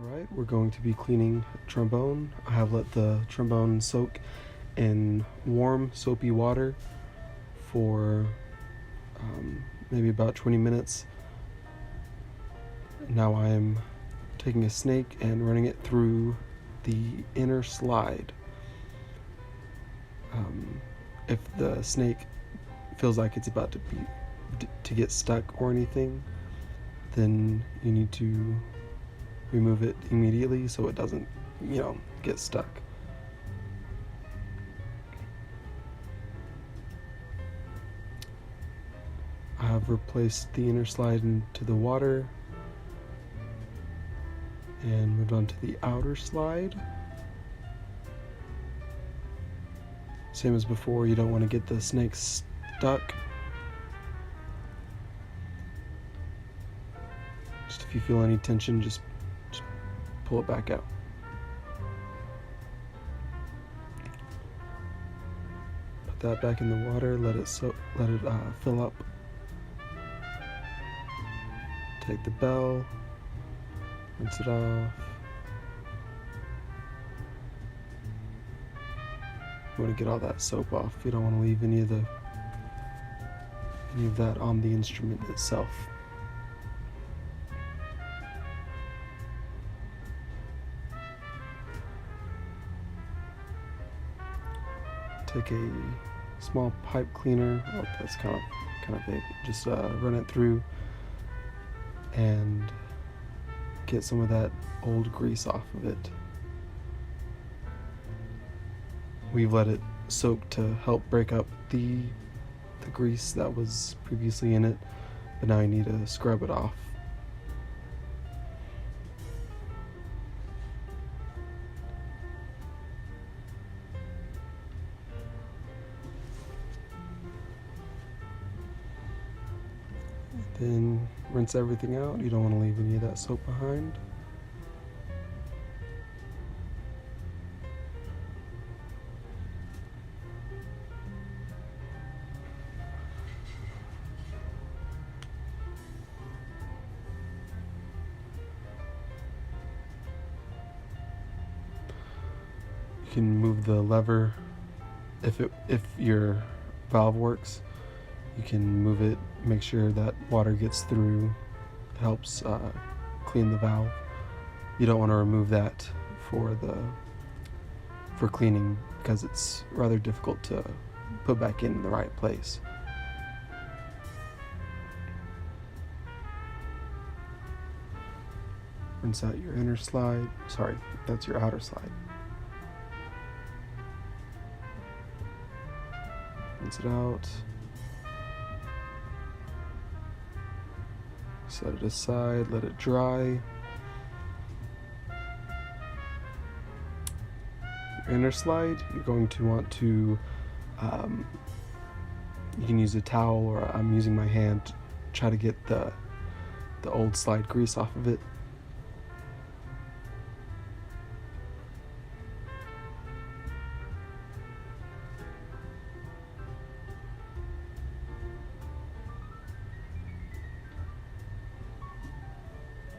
Alright, we're going to be cleaning trombone. I have let the trombone soak in warm, soapy water for maybe about 20 minutes. Now I am taking a snake and running it through the inner slide. If the snake feels like it's about to get stuck or anything, then you need to remove it immediately so it doesn't, get stuck. I have replaced the inner slide into the water and moved on to the outer slide. Same as before, you don't want to get the snake stuck. Just if you feel any tension, just pull it back out. Put that back in the water, let it fill up. Take the bell, rinse it off. You want to get all that soap off. You don't want to leave any of that on the instrument itself. Take a small pipe cleaner. Oh, that's kind of big. Just run it through and get some of that old grease off of it. We've let it soak to help break up the grease that was previously in it, but now you need to scrub it off. Then rinse everything out. You don't want to leave any of that soap behind. You can move the lever if your valve works. You can move it, make sure that water gets through. It helps clean the valve. You don't want to remove that for cleaning because it's rather difficult to put back in the right place. Rinse out your inner slide. Sorry, that's your outer slide. Rinse it out. Set it aside, let it dry. Your inner slide, you're going to want to, you can use a towel, or I'm using my hand to try to get the old slide grease off of it.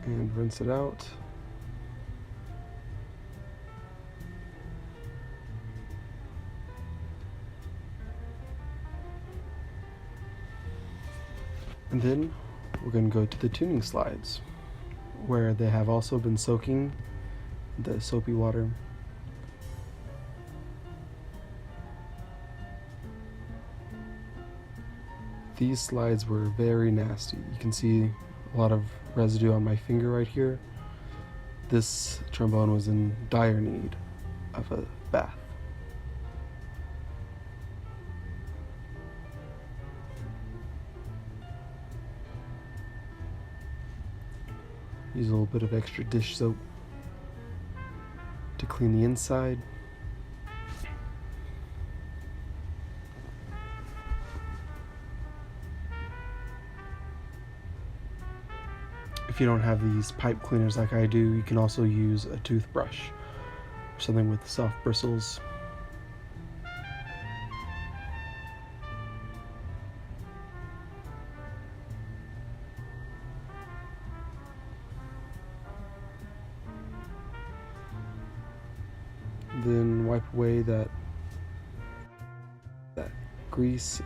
And rinse it out. And then we're going to go to the tuning slides, where they have also been soaking the soapy water. These slides were very nasty. You can see a lot of residue on my finger right here. This trombone was in dire need of a bath. Use a little bit of extra dish soap to clean the inside. If you don't have these pipe cleaners like I do, you can also use a toothbrush or something with soft bristles. Then wipe away that grease.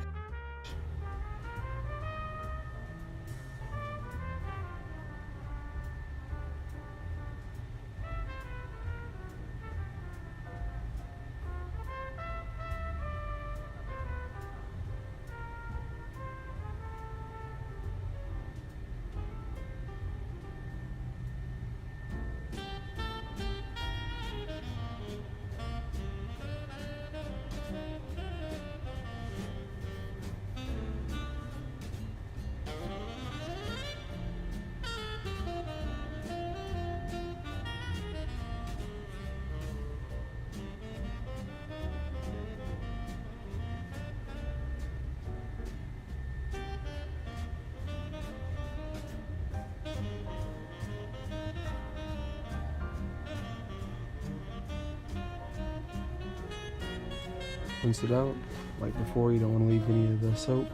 Rinse it out like before. You don't want to leave any of the soap.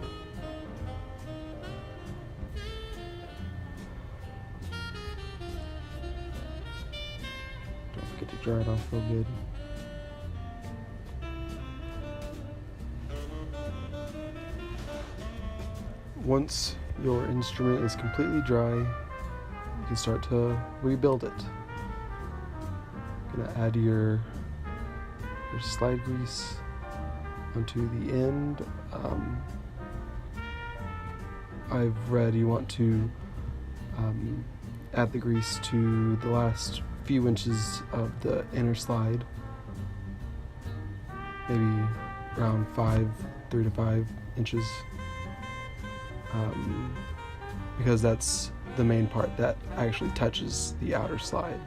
Don't forget to dry it off real good. Once your instrument is completely dry, you can start to rebuild it. Gonna add your slide grease onto the end. I've read you want to add the grease to the last few inches of the inner slide, maybe around 3 to 5 inches, because that's the main part that actually touches the outer slide.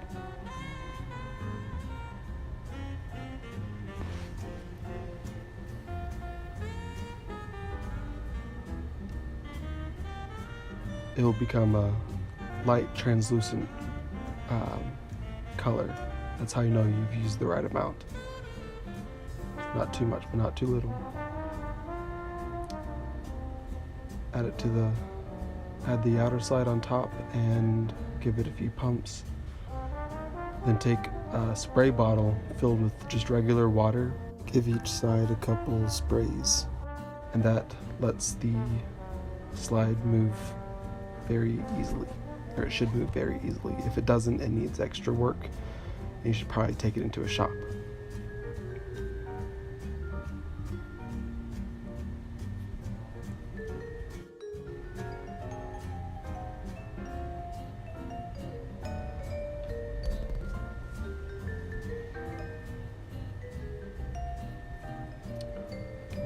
It will become a light translucent color. That's how you know you've used the right amount. Not too much, but not too little. Add the outer slide on top and give it a few pumps. Then take a spray bottle filled with just regular water. Give each side a couple sprays, and that lets the slide move very easily, or it should move very easily. If it doesn't, it needs extra work, and you should probably take it into a shop.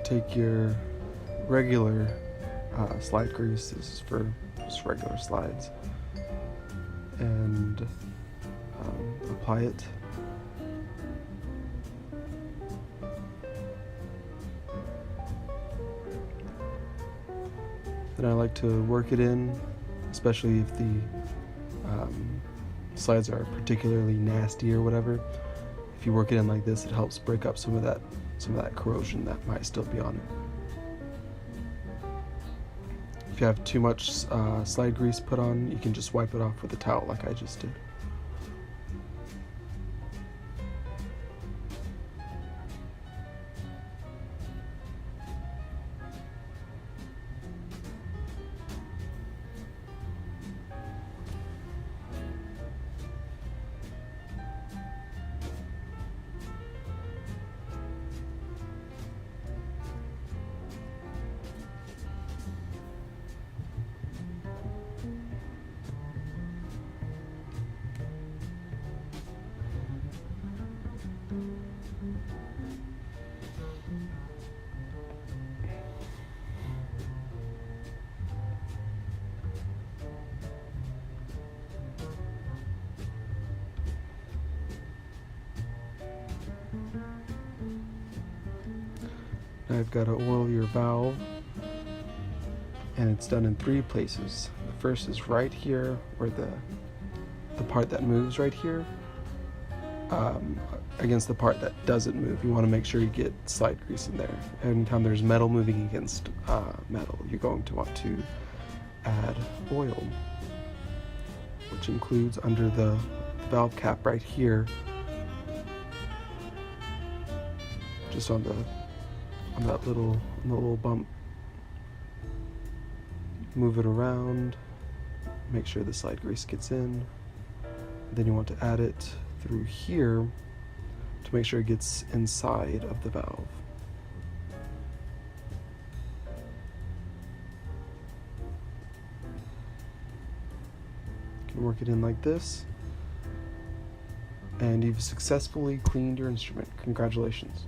Take your regular slide grease, this is for just regular slides, and apply it. Then I like to work it in, especially if the slides are particularly nasty or whatever. If you work it in like this, it helps break up some of that corrosion that might still be on it. If you have too much slide grease put on, you can just wipe it off with a towel like I just did. Now I've got to oil your valve, and it's done in 3 places. The first is right here, where the part that moves right here, against the part that doesn't move. You want to make sure you get slide grease in there. Anytime there's metal moving against metal, you're going to want to add oil, which includes under the valve cap right here. just on that little bump. Move it around, make sure the slide grease gets in. Then you want to add it through here to make sure it gets inside of the valve. You can work it in like this, and you've successfully cleaned your instrument. Congratulations.